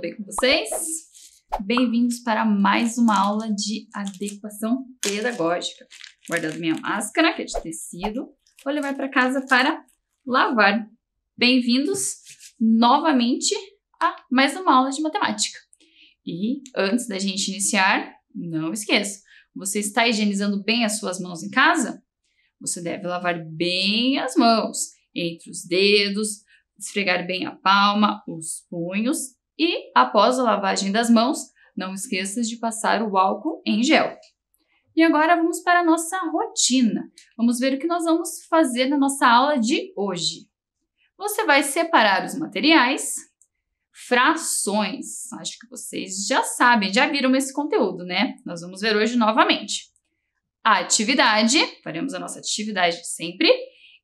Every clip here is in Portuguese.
tudo bem com vocês? Bem-vindos para mais uma aula de adequação pedagógica. Guardando minha máscara, que é de tecido, vou levar para casa para lavar. Bem-vindos novamente a mais uma aula de matemática. E antes da gente iniciar, não esqueça, você está higienizando bem as suas mãos em casa? Você deve lavar bem as mãos, entre os dedos, esfregar bem a palma, os punhos e, após a lavagem das mãos, não esqueça de passar o álcool em gel. E agora vamos para a nossa rotina. Vamos ver o que nós vamos fazer na nossa aula de hoje. Você vai separar os materiais, frações. Acho que vocês já sabem, já viram esse conteúdo, né? Nós vamos ver hoje novamente. A atividade, faremos a nossa atividade de sempre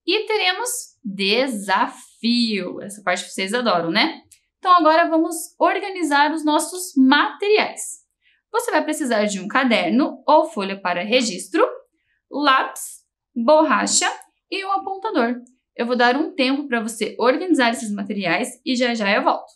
e teremos desafio. Essa parte vocês adoram, né? Então agora vamos organizar os nossos materiais. Você vai precisar de um caderno ou folha para registro, lápis, borracha e um apontador. Eu vou dar um tempo para você organizar esses materiais e já já eu volto.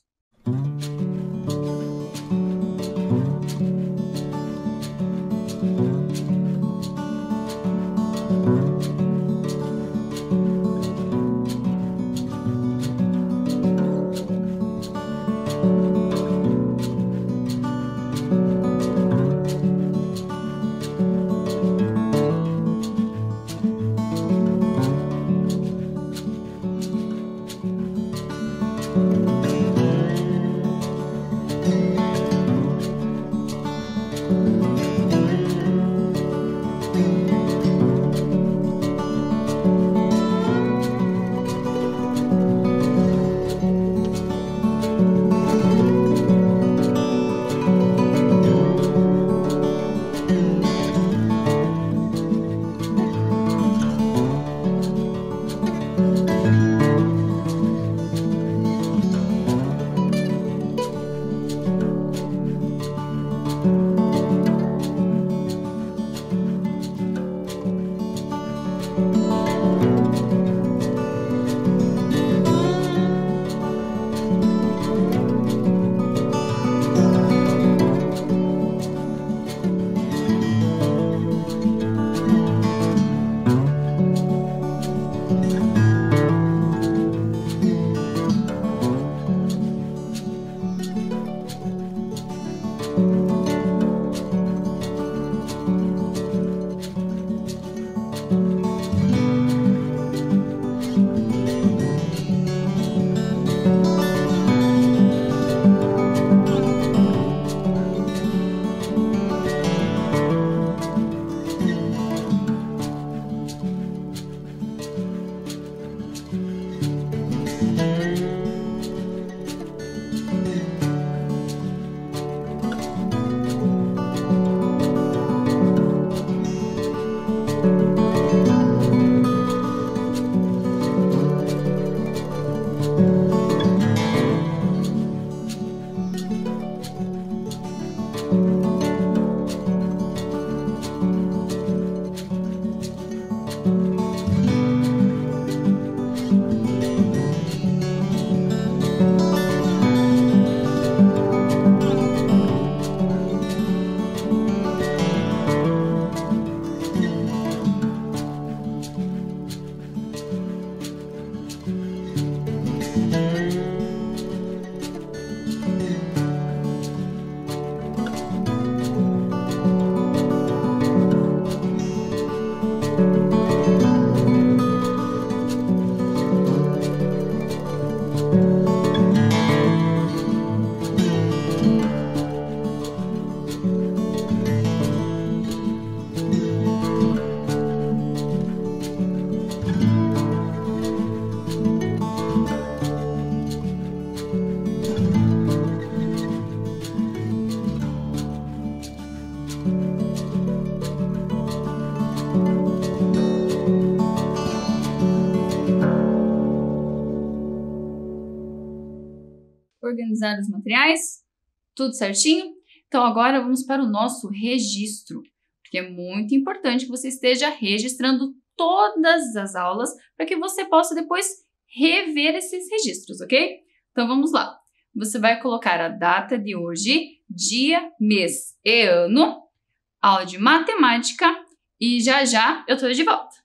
Organizar os materiais, tudo certinho? Então agora vamos para o nosso registro, porque é muito importante que você esteja registrando todas as aulas para que você possa depois rever esses registros, ok? Então vamos lá. você vai colocar a data de hoje, dia, mês e ano, aula de matemática e já eu tô de volta.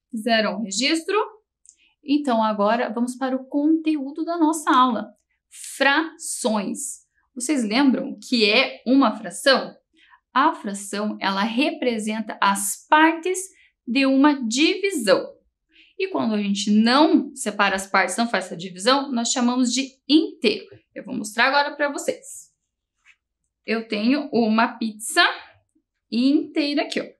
Fizeram o registro? Então, agora vamos para o conteúdo da nossa aula. Frações. Vocês lembram que é uma fração? A fração, ela representa as partes de uma divisão. E quando a gente não separa as partes, não faz essa divisão, nós chamamos de inteiro. Eu vou mostrar agora para vocês. Eu tenho uma pizza inteira aqui, ó.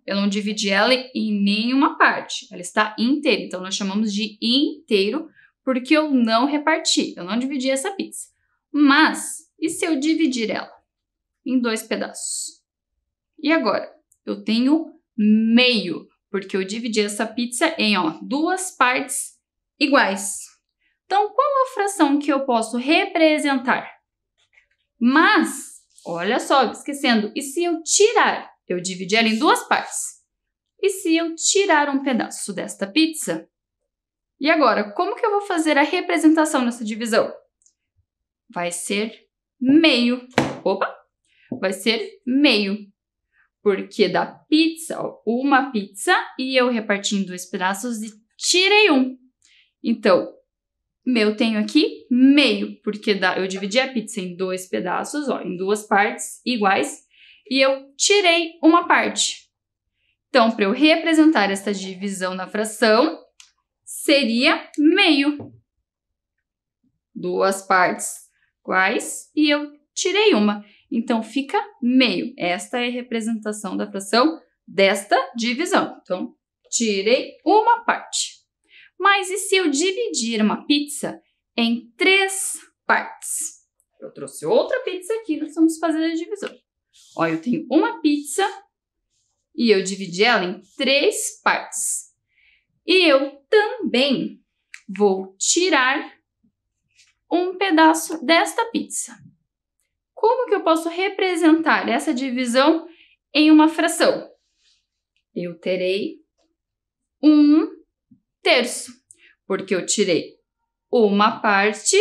Eu não dividi ela em nenhuma parte, ela está inteira, então nós chamamos de inteiro porque eu não reparti, eu não dividi essa pizza. Mas, e se eu dividir ela em 2 pedaços? E agora? Eu tenho meio, porque eu dividi essa pizza em 2 partes iguais. Então, qual a fração que eu posso representar? Mas, olha só, esquecendo, e se eu tirar? Eu dividi ela em duas partes. E se eu tirar um pedaço desta pizza? E agora, como que eu vou fazer a representação nessa divisão? Vai ser meio. Opa! Vai ser meio. Porque da pizza, ó, uma pizza, e eu reparti em dois pedaços e tirei um. Então, eu tenho aqui meio, porque eu dividi a pizza em dois pedaços, ó, em duas partes iguais, e eu tirei uma parte. Então, para eu representar esta divisão na fração, seria meio. Duas partes iguais e eu tirei uma. Então, fica meio. Esta é a representação da fração desta divisão. Então, tirei uma parte. Mas e se eu dividir uma pizza em três partes? Eu trouxe outra pizza aqui, nós vamos fazer a divisão. Ó, eu tenho uma pizza e eu dividi ela em três partes. E eu também vou tirar um pedaço desta pizza. Como que eu posso representar essa divisão em uma fração? Eu terei 1/3, porque eu tirei uma parte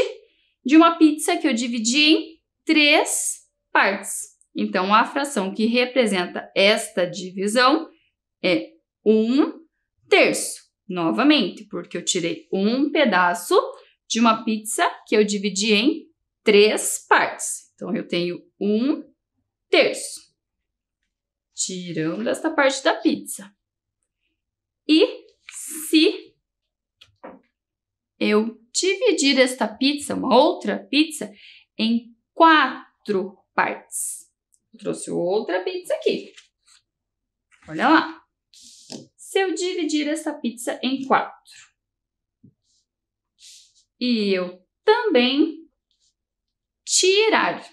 de uma pizza que eu dividi em três partes. Então, a fração que representa esta divisão é 1/3. Novamente, porque eu tirei um pedaço de uma pizza que eu dividi em três partes. Então, eu tenho 1/3. Tirando esta parte da pizza. E se eu dividir esta pizza, uma outra pizza, em 4 partes? Eu trouxe outra pizza aqui. Olha lá. Se eu dividir essa pizza em 4 e eu também tirar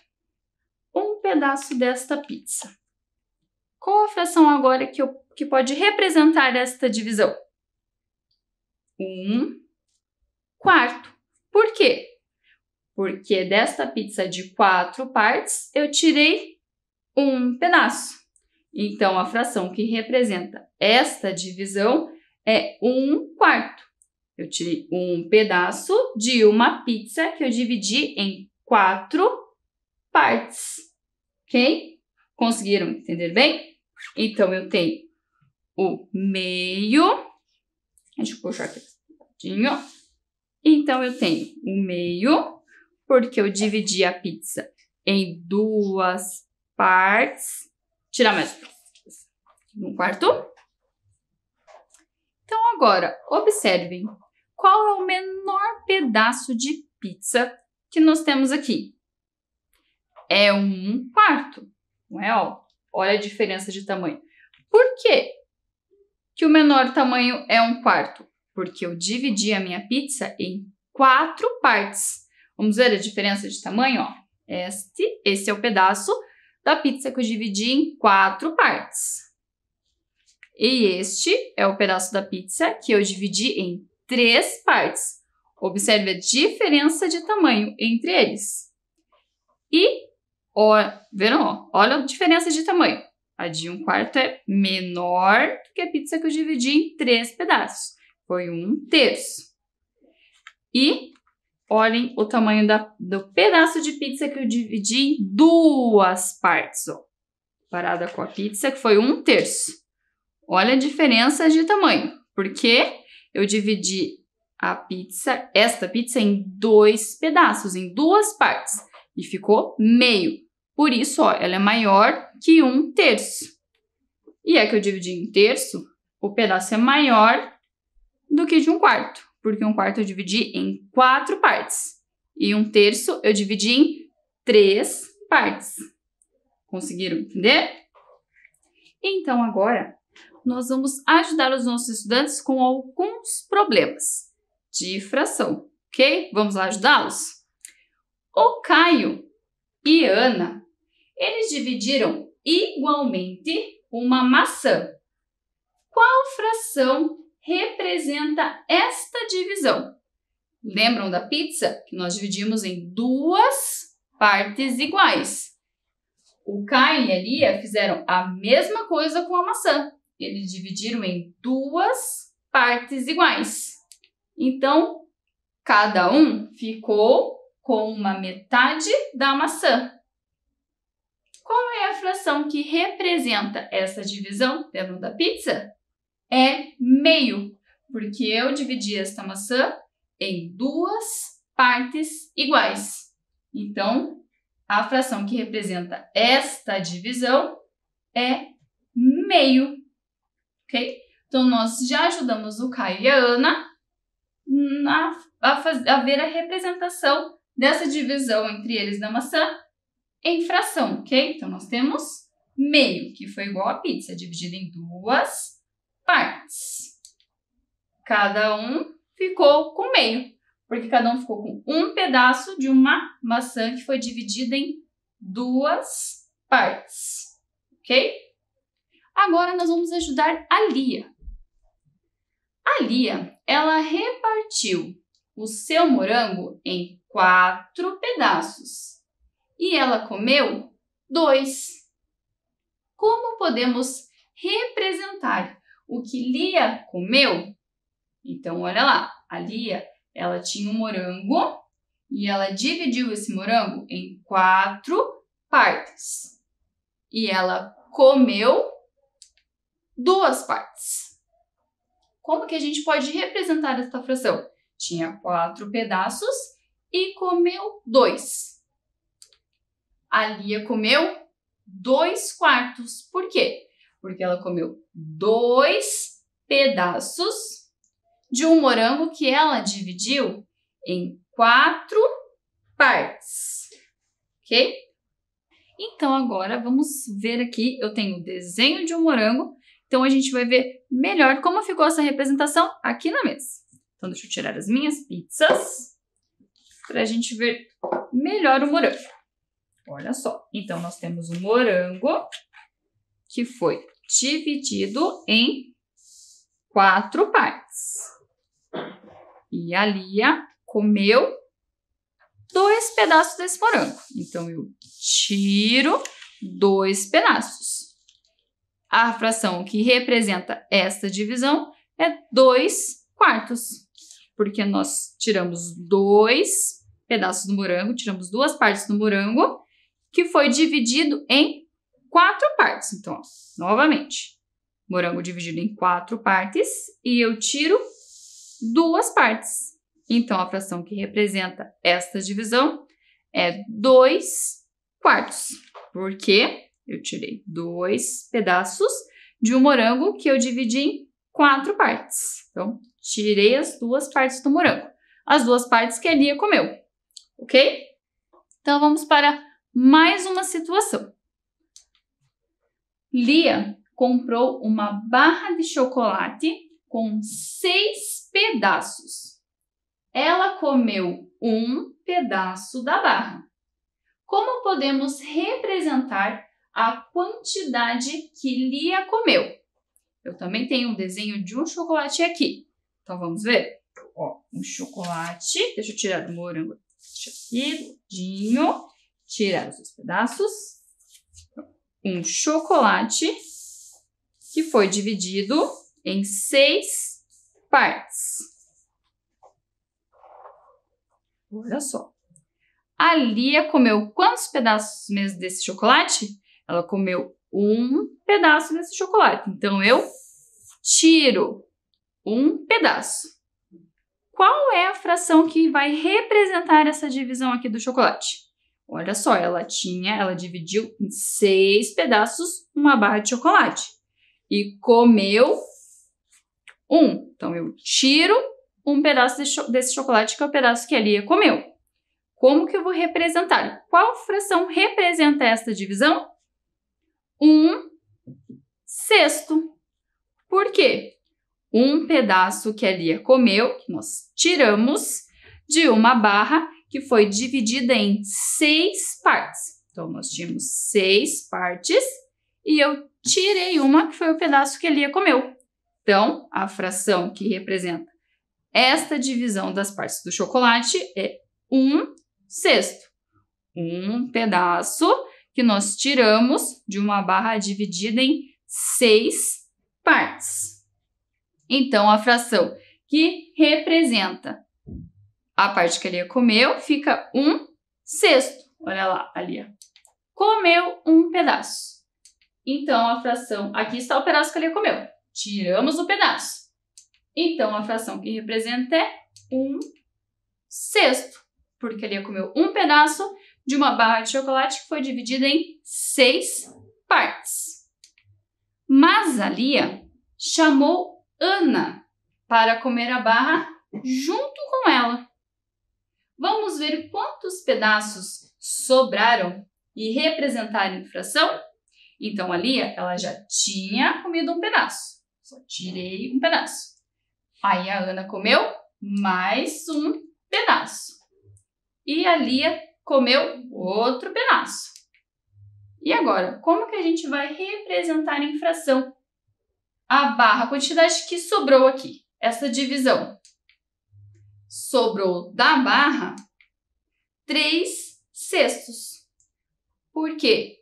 um pedaço desta pizza, qual a fração agora que pode representar esta divisão? 1/4. Por quê? Porque desta pizza de 4 partes, eu tirei um pedaço. Então, a fração que representa esta divisão é 1/4. Eu tirei um pedaço de uma pizza que eu dividi em 4 partes. Ok? Conseguiram entender bem? Então, eu tenho o meio. Deixa eu puxar aqui um pouquinho. Então, eu tenho o meio, porque eu dividi a pizza em duas partes. Tirar mais 1/4. Então, agora, observem qual é o menor pedaço de pizza que nós temos aqui. É 1/4, não é? Ó, olha a diferença de tamanho. Por quê que o menor tamanho é 1/4? Porque eu dividi a minha pizza em 4 partes. Vamos ver a diferença de tamanho? Ó. Esse é o pedaço da pizza que eu dividi em 4 partes. E este é o pedaço da pizza que eu dividi em 3 partes. Observe a diferença de tamanho entre eles. E, viram? Ó, olha a diferença de tamanho. A de 1/4 é menor do que a pizza que eu dividi em 3 pedaços. Foi 1/3. E olhem o tamanho do pedaço de pizza que eu dividi em 2 partes. Ó. Comparada com a pizza que foi 1/3. Olha a diferença de tamanho. Porque eu dividi esta pizza em 2 pedaços, em 2 partes. E ficou meio. Por isso, ó, ela é maior que 1/3. E é que eu dividi em terço, o pedaço é maior do que de 1/4. Porque 1/4 eu dividi em 4 partes. E 1/3 eu dividi em 3 partes. Conseguiram entender? Então, agora, nós vamos ajudar os nossos estudantes com alguns problemas de fração, ok? Vamos lá ajudá-los? O Caio e Ana, eles dividiram igualmente uma maçã. Qual fração representa esta divisão? Lembram da pizza? Que nós dividimos em 2 partes iguais. O Caio e a Lia fizeram a mesma coisa com a maçã. Eles dividiram em 2 partes iguais. Então, cada um ficou com uma metade da maçã. Qual é a fração que representa essa divisão? Lembram da pizza? É meio, porque eu dividi esta maçã em 2 partes iguais. Então, a fração que representa esta divisão é meio, ok? Então, nós já ajudamos o Caio e a Ana a ver a representação dessa divisão entre eles da maçã em fração, ok? Então, nós temos meio, que foi igual a pizza, dividida em 2 partes. Cada um ficou com meio, porque cada um ficou com um pedaço de uma maçã que foi dividida em 2 partes, ok? Agora, nós vamos ajudar a Lia. A Lia, ela repartiu o seu morango em 4 pedaços e ela comeu 2. Como podemos representar o que Lia comeu? Então, olha lá, a Lia, ela tinha um morango e ela dividiu esse morango em 4 partes e ela comeu 2 partes. Como que a gente pode representar esta fração? Tinha 4 pedaços e comeu 2. A Lia comeu 2/4. Por quê? Porque ela comeu 2 pedaços de um morango que ela dividiu em 4 partes. Ok? Então, agora vamos ver aqui. Eu tenho o desenho de um morango. Então, a gente vai ver melhor como ficou essa representação aqui na mesa. Então, deixa eu tirar as minhas pizzas para a gente ver melhor o morango. Olha só. Então, nós temos um morango que foi dividido em 4 partes. E a Lia comeu 2 pedaços desse morango. Então, eu tiro 2 pedaços. A fração que representa esta divisão é 2/4, porque nós tiramos 2 pedaços do morango, tiramos 2 partes do morango, que foi dividido em 4 partes. Então, ó, novamente, morango dividido em 4 partes e eu tiro 2 partes. Então, a fração que representa esta divisão é 2/4, porque eu tirei 2 pedaços de um morango que eu dividi em 4 partes. Então, tirei as 2 partes do morango. As 2 partes que a Lia comeu, ok? Então, vamos para mais uma situação. Lia comprou uma barra de chocolate com 6 pedaços. Ela comeu 1 pedaço da barra. Como podemos representar a quantidade que Lia comeu? Eu também tenho um desenho de um chocolate aqui. Então, vamos ver? Ó, um chocolate. Deixa eu tirar o morango aqui, tudinho. Tirar os 2 pedaços. Um chocolate que foi dividido em 6 partes. Olha só. A Lia comeu quantos pedaços mesmo desse chocolate? Ela comeu 1 pedaço desse chocolate. Então, eu tiro 1 pedaço. Qual é a fração que vai representar essa divisão aqui do chocolate? Olha só, ela dividiu em 6 pedaços uma barra de chocolate. E comeu 1. Então, eu tiro 1 pedaço desse chocolate, que é o pedaço que a Lia comeu. Como que eu vou representar? Qual fração representa esta divisão? 1/6. Por quê? 1 pedaço que a Lia comeu, que nós tiramos de uma barra que foi dividida em 6 partes. Então, nós tínhamos 6 partes e eu tirei uma, que foi o pedaço que a Lia comeu. Então, a fração que representa esta divisão das partes do chocolate é 1/6. Um pedaço que nós tiramos de uma barra dividida em 6 partes. Então, a fração que representa a parte que a Lia comeu fica 1/6. Olha lá, a Lia comeu um pedaço. Então, a fração... Aqui está o pedaço que a Lia comeu. Tiramos o pedaço. Então, a fração que representa é 1/6. Porque a Lia comeu um pedaço de uma barra de chocolate que foi dividida em 6 partes. Mas a Lia chamou Ana para comer a barra junto com ela. Vamos ver quantos pedaços sobraram e representaram em fração? Então, a Lia, ela já tinha comido um pedaço. Só tirei um pedaço. Aí, a Ana comeu mais um pedaço. E a Lia comeu outro pedaço. E agora, como que a gente vai representar em fração a barra, a quantidade que sobrou aqui? Essa divisão. Sobrou da barra 3/6. Por quê?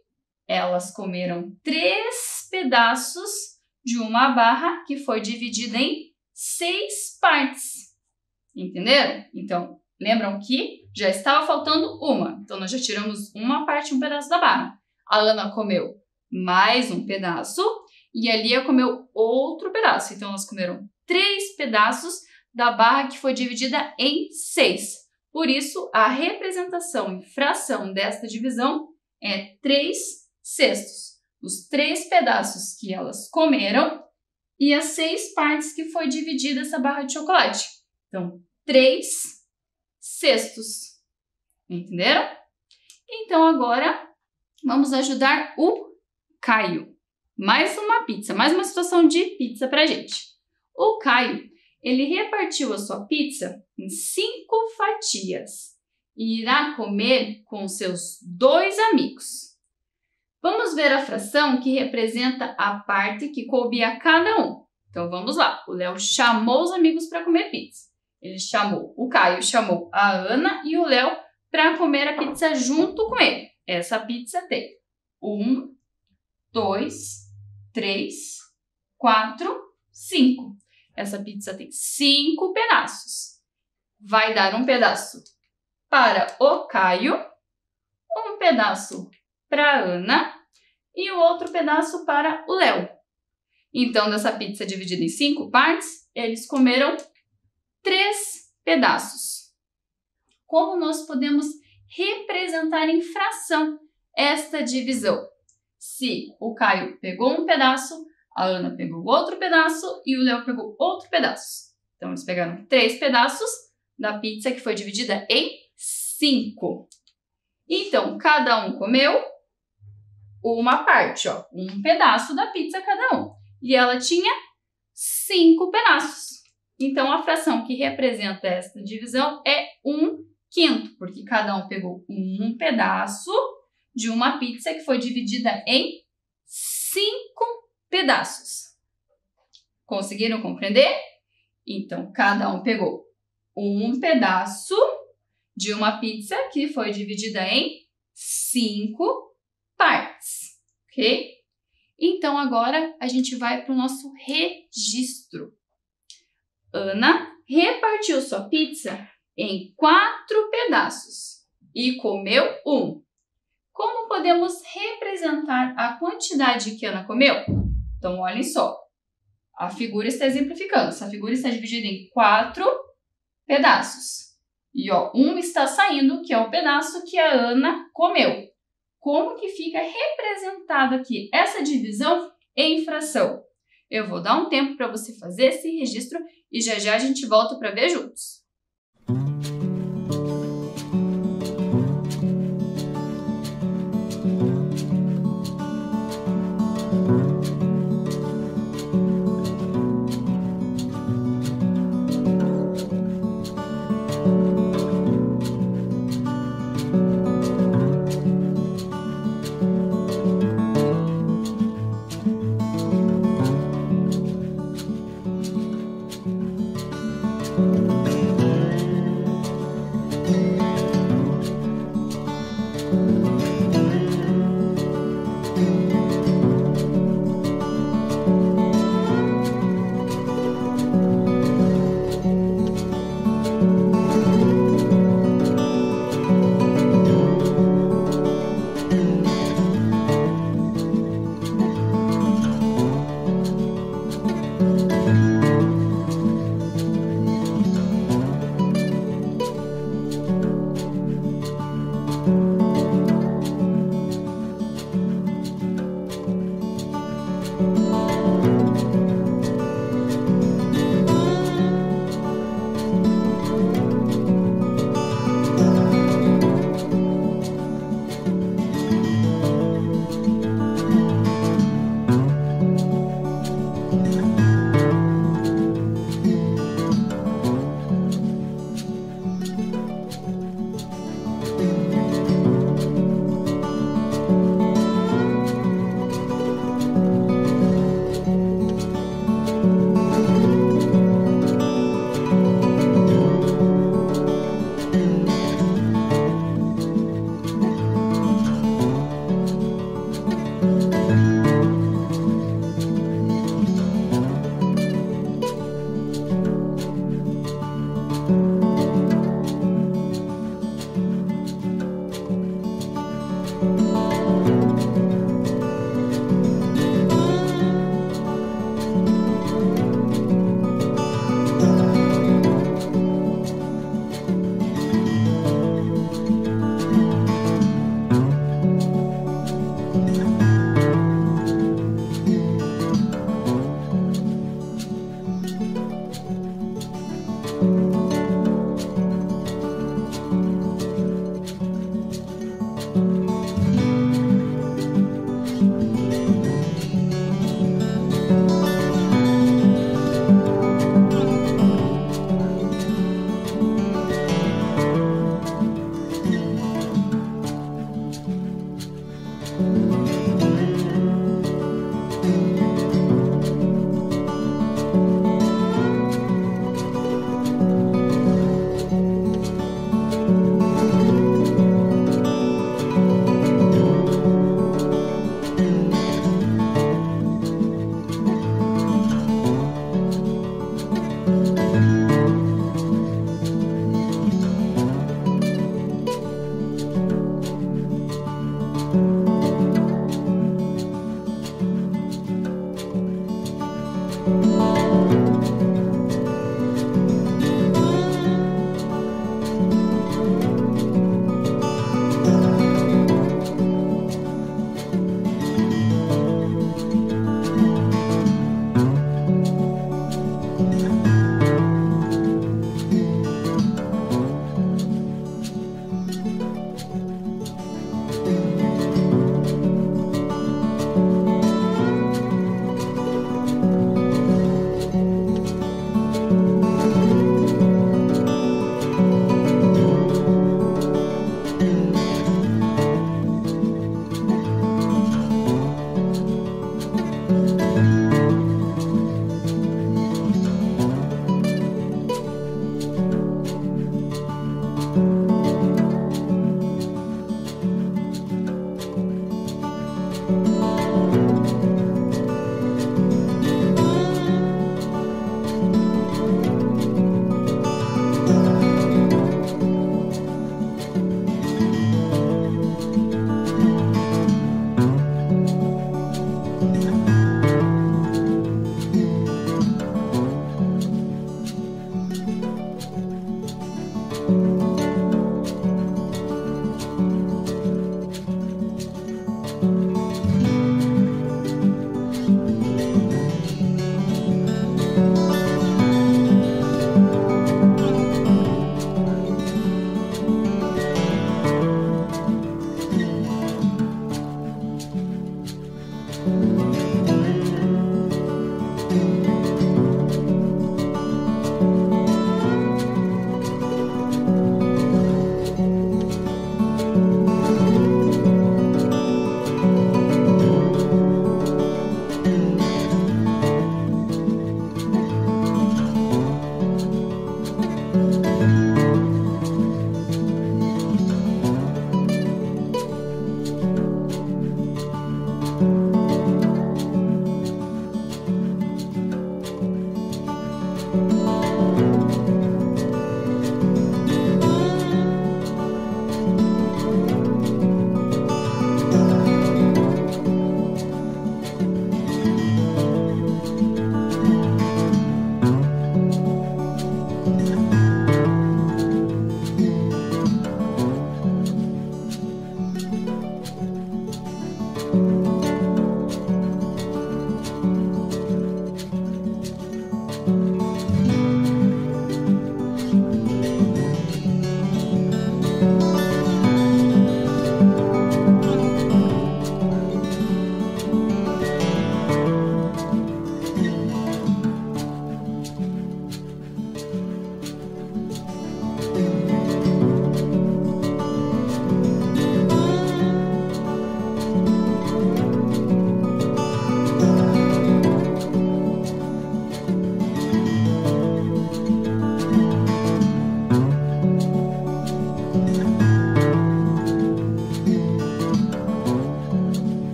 Elas comeram 3 pedaços de uma barra que foi dividida em 6 partes. Entenderam? Então, lembram que já estava faltando uma. Então, nós já tiramos uma parte, um pedaço da barra. A Ana comeu mais um pedaço e a Lia comeu outro pedaço. Então, elas comeram 3 pedaços da barra que foi dividida em 6. Por isso, a representação em fração desta divisão é 3/6. Os 3 pedaços que elas comeram e as 6 partes que foi dividida essa barra de chocolate. Então, 3/6. Entenderam? Então, agora, vamos ajudar o Caio. Mais uma pizza, mais uma situação de pizza pra gente. O Caio, ele repartiu a sua pizza em 5 fatias e irá comer com seus 2 amigos. Vamos ver a fração que representa a parte que coube a cada um. Então, vamos lá. O Léo chamou os amigos para comer pizza. O Caio chamou a Ana e o Léo para comer a pizza junto com ele. Essa pizza tem 1, 2, 3, 4, 5. Essa pizza tem 5 pedaços. Vai dar um pedaço para o Caio, um pedaço para a Ana e o outro pedaço para o Léo. Então, dessa pizza dividida em 5 partes, eles comeram 3 pedaços. Como nós podemos representar em fração esta divisão? Se o Caio pegou um pedaço, a Ana pegou outro pedaço e o Léo pegou outro pedaço. Então, eles pegaram 3 pedaços da pizza que foi dividida em 5. Então, cada um comeu uma parte, ó, um pedaço da pizza cada um. E ela tinha 5 pedaços. Então, a fração que representa esta divisão é 1/5, porque cada um pegou um pedaço de uma pizza que foi dividida em 5 pedaços. Conseguiram compreender? Então, cada um pegou um pedaço de uma pizza que foi dividida em 5 partes, ok? Então, agora a gente vai para o nosso registro. Ana repartiu sua pizza em 4 pedaços e comeu um. Como podemos representar a quantidade que Ana comeu? Então, olhem só. A figura está exemplificando. Essa figura está dividida em 4 pedaços. E, ó, um está saindo, que é o pedaço que a Ana comeu. Como que fica representado aqui essa divisão em fração? Eu vou dar um tempo para você fazer esse registro e já já a gente volta para ver juntos.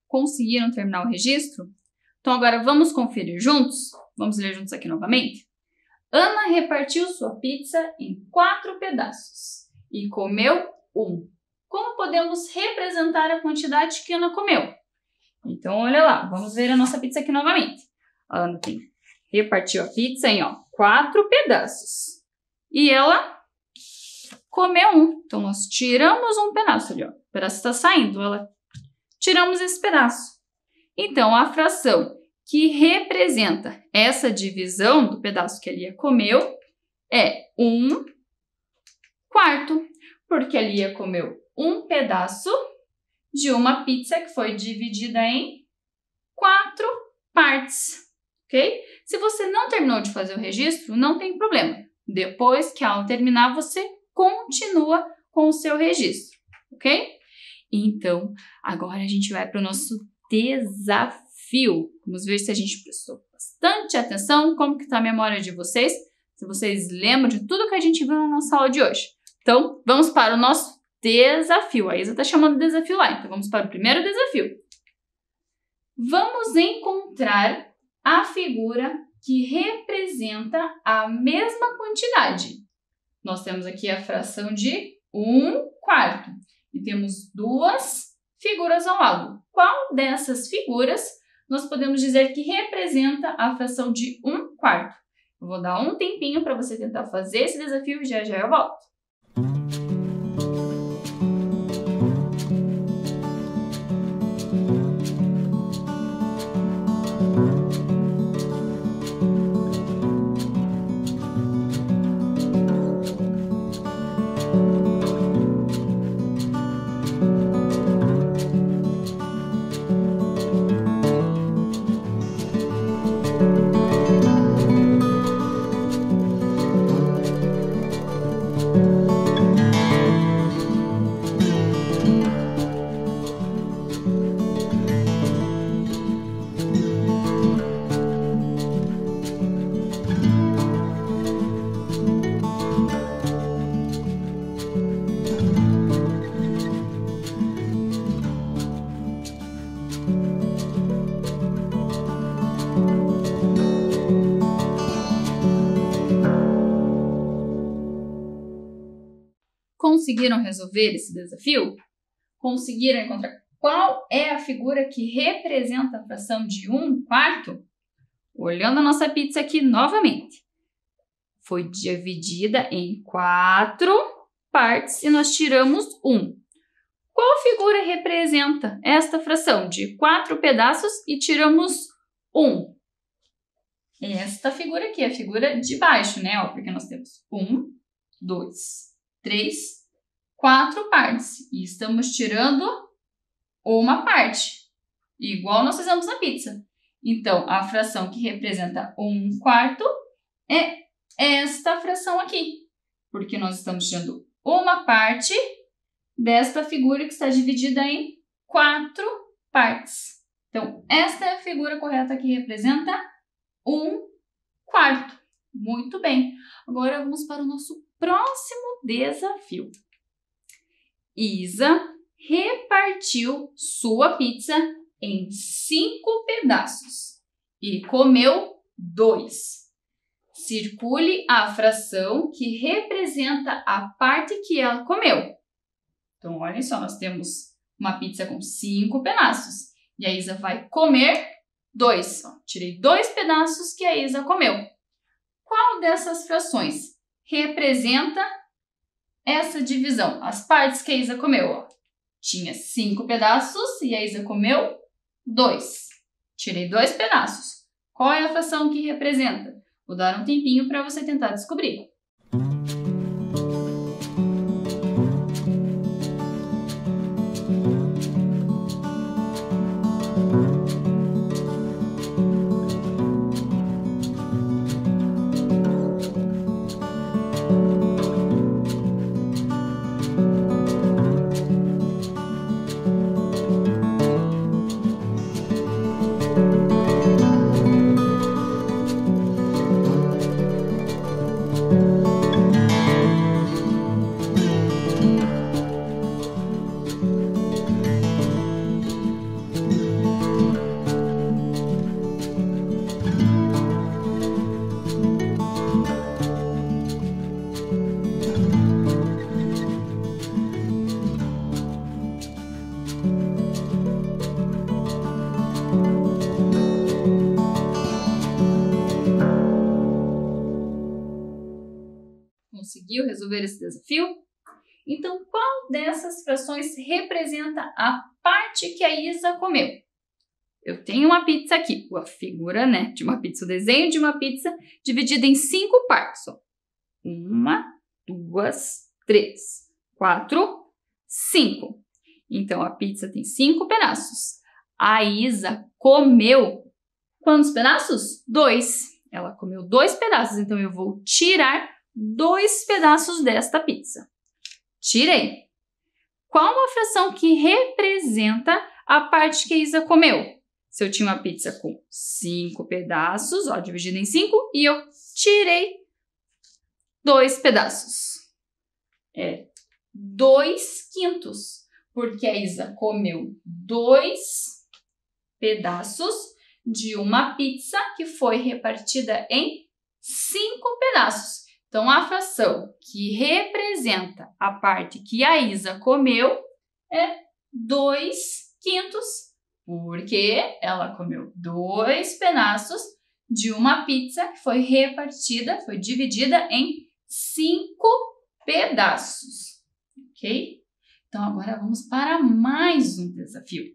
Conseguiram terminar o registro? Então agora vamos conferir juntos? Vamos ler juntos aqui novamente? Ana repartiu sua pizza em 4 pedaços e comeu 1. Como podemos representar a quantidade que Ana comeu? Então olha lá, vamos ver a nossa pizza aqui novamente. A Ana repartiu a pizza em 4 pedaços e ela comeu 1. Então nós tiramos um pedaço ali, ó. O pedaço está saindo, tiramos esse pedaço. Então, a fração que representa essa divisão do pedaço que a Lia comeu é 1/4, porque a Lia comeu um pedaço de uma pizza que foi dividida em 4 partes, ok? Se você não terminou de fazer o registro, não tem problema. Depois que a aula terminar, você continua com o seu registro, ok? Então, agora a gente vai para o nosso desafio. Vamos ver se a gente prestou bastante atenção, como que está a memória de vocês, se vocês lembram de tudo que a gente viu na nossa aula de hoje. Então, vamos para o nosso desafio. A Isa está chamando de desafio lá, então vamos para o primeiro desafio. Vamos encontrar a figura que representa a mesma quantidade. Nós temos aqui a fração de 1/4. E temos 2 figuras ao lado. Qual dessas figuras nós podemos dizer que representa a fração de 1/4? Eu vou dar um tempinho para você tentar fazer esse desafio e já eu volto. conseguiram resolver esse desafio? Conseguiram encontrar qual é a figura que representa a fração de 1/4? Olhando a nossa pizza aqui novamente. Foi dividida em 4 partes e nós tiramos 1. Qual figura representa esta fração de 4 pedaços e tiramos 1? Esta figura aqui, a figura de baixo, né? Porque nós temos 1, 2, 3, 4 partes. E estamos tirando uma parte, igual nós fizemos na pizza. Então, a fração que representa 1/4 é esta fração aqui, porque nós estamos tirando uma parte desta figura que está dividida em 4 partes. Então, esta é a figura correta que representa 1/4. Muito bem. Agora vamos para o nosso próximo desafio. Isa repartiu sua pizza em 5 pedaços e comeu 2. Circule a fração que representa a parte que ela comeu. Então, olhem só, nós temos uma pizza com 5 pedaços e a Isa vai comer 2. Tirei 2 pedaços que a Isa comeu. Qual dessas frações representa essa divisão? As partes que a Isa comeu. Tinha 5 pedaços e a Isa comeu 2. Tirei 2 pedaços. Qual é a fração que representa? Vou dar um tempinho para você tentar descobrir. Conseguiu resolver esse desafio? Então, qual dessas frações representa a parte que a Isa comeu? Eu tenho uma pizza aqui, a figura, né, de uma pizza, o desenho de uma pizza dividida em 5 partes. 1, 2, 3, 4, 5. Então, a pizza tem 5 pedaços. A Isa comeu quantos pedaços? 2. Ela comeu 2 pedaços, então eu vou tirar 2 pedaços desta pizza. Tirei. Qual a fração que representa a parte que a Isa comeu? Se eu tinha uma pizza com 5 pedaços, dividida em 5, e eu tirei 2 pedaços. É 2/5, porque a Isa comeu 2 pedaços de uma pizza que foi repartida em 5 pedaços. Então, a fração que representa a parte que a Isa comeu é 2/5, porque ela comeu 2 pedaços de uma pizza que foi repartida, foi dividida em 5 pedaços, ok? Então, agora vamos para mais um desafio.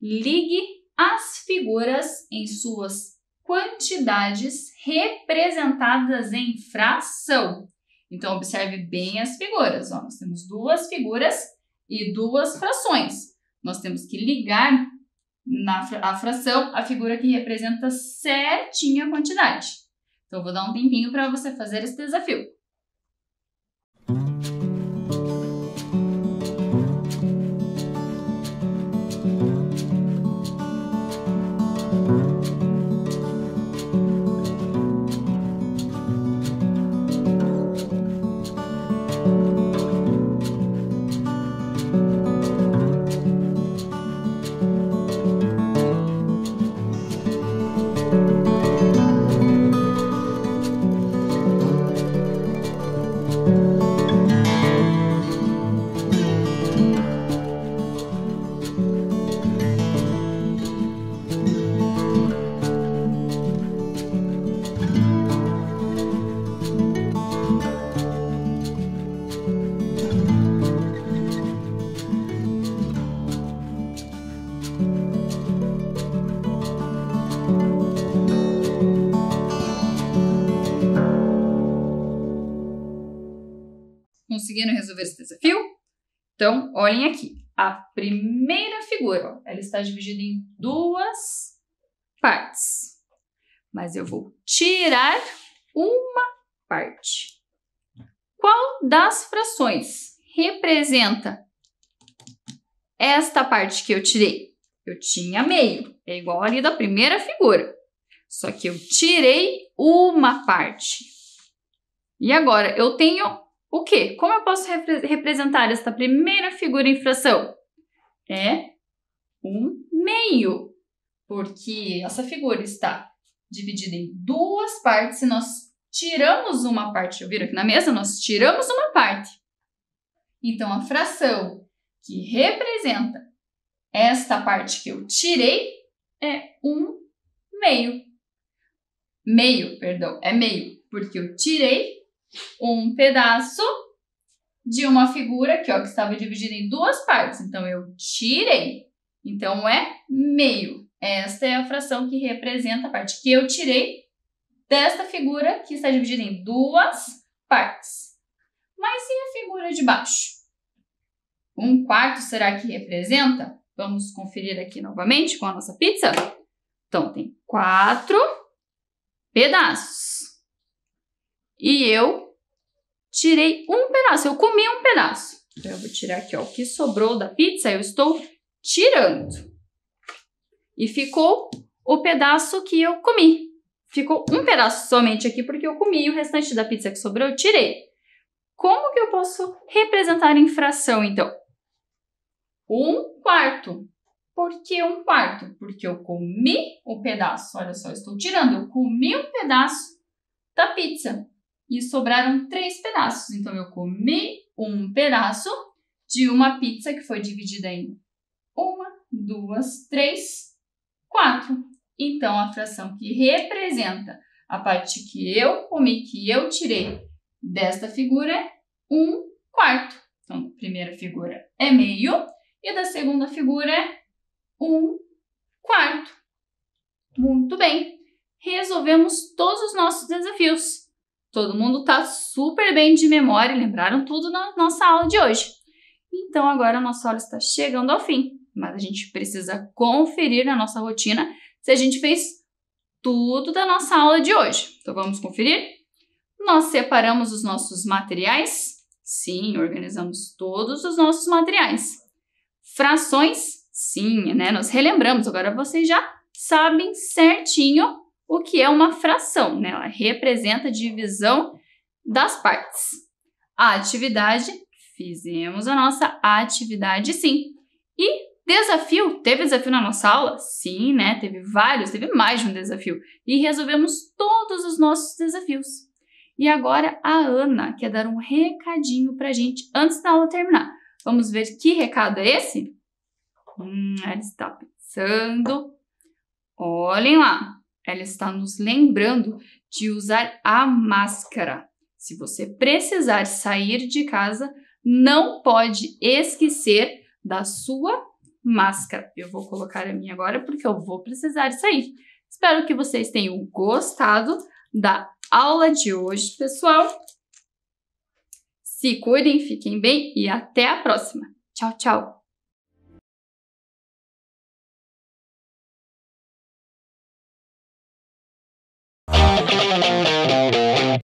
Ligue as figuras em suas quantidades representadas em fração. Então, observe bem as figuras. Nós temos 2 figuras e 2 frações. Nós temos que ligar a fração a figura que representa certinho a quantidade. Então, eu vou dar um tempinho para você fazer esse desafio. conseguiram resolver esse desafio? Então, olhem aqui. A primeira figura, ó, ela está dividida em duas partes. Mas eu vou tirar uma parte. Qual das frações representa esta parte que eu tirei? Eu tinha meio, é igual ali da primeira figura. Só que eu tirei uma parte. E agora, eu tenho o quê? Como eu posso representar esta primeira figura em fração? É um meio, porque essa figura está dividida em duas partes e nós tiramos uma parte. Viram aqui na mesa? Nós tiramos uma parte. Então, a fração que representa esta parte que eu tirei é um meio. É meio, porque eu tirei um pedaço de uma figura aqui, ó, que estava dividida em duas partes. Então, eu tirei. Então, é meio. Esta é a fração que representa a parte que eu tirei desta figura que está dividida em duas partes. Mas e a figura de baixo? 1/4 será que representa? Vamos conferir aqui novamente com a nossa pizza? Então, tem 4 pedaços. E eu tirei um pedaço, eu comi um pedaço. Então, eu vou tirar aqui, ó, o que sobrou da pizza, eu estou tirando. E ficou o pedaço que eu comi. Ficou um pedaço somente aqui porque eu comi e o restante da pizza que sobrou eu tirei. Como que eu posso representar em fração, então? 1/4. Por que 1/4? Porque eu comi o pedaço. Olha só, eu estou tirando. Eu comi um pedaço da pizza e sobraram 3 pedaços. Então, eu comi um pedaço de uma pizza que foi dividida em 1, 2, 3, 4. Então, a fração que representa a parte que eu comi, que eu tirei desta figura é 1/4. Então, a primeira figura é meio e da segunda figura é 1/4. Muito bem. Resolvemos todos os nossos desafios. Todo mundo está super bem de memória, lembraram tudo na nossa aula de hoje. Então, agora a nossa aula está chegando ao fim, mas a gente precisa conferir na nossa rotina se a gente fez tudo da nossa aula de hoje. Então, vamos conferir? Nós separamos os nossos materiais? Sim, organizamos todos os nossos materiais. Frações? Sim, né? Nós relembramos, agora vocês já sabem certinho o que é uma fração, né? Ela representa a divisão das partes. A atividade, fizemos a nossa atividade sim. E desafio, teve desafio na nossa aula? Sim, né? Teve vários, teve mais de um desafio. E resolvemos todos os nossos desafios. E agora a Ana quer dar um recadinho pra gente antes da aula terminar. Vamos ver que recado é esse? Ela está pensando. Olhem lá. Ela está nos lembrando de usar a máscara. Se você precisar sair de casa, não pode esquecer da sua máscara. Eu vou colocar a minha agora porque eu vou precisar sair. Espero que vocês tenham gostado da aula de hoje, pessoal. Se cuidem, fiquem bem e até a próxima. Tchau, tchau!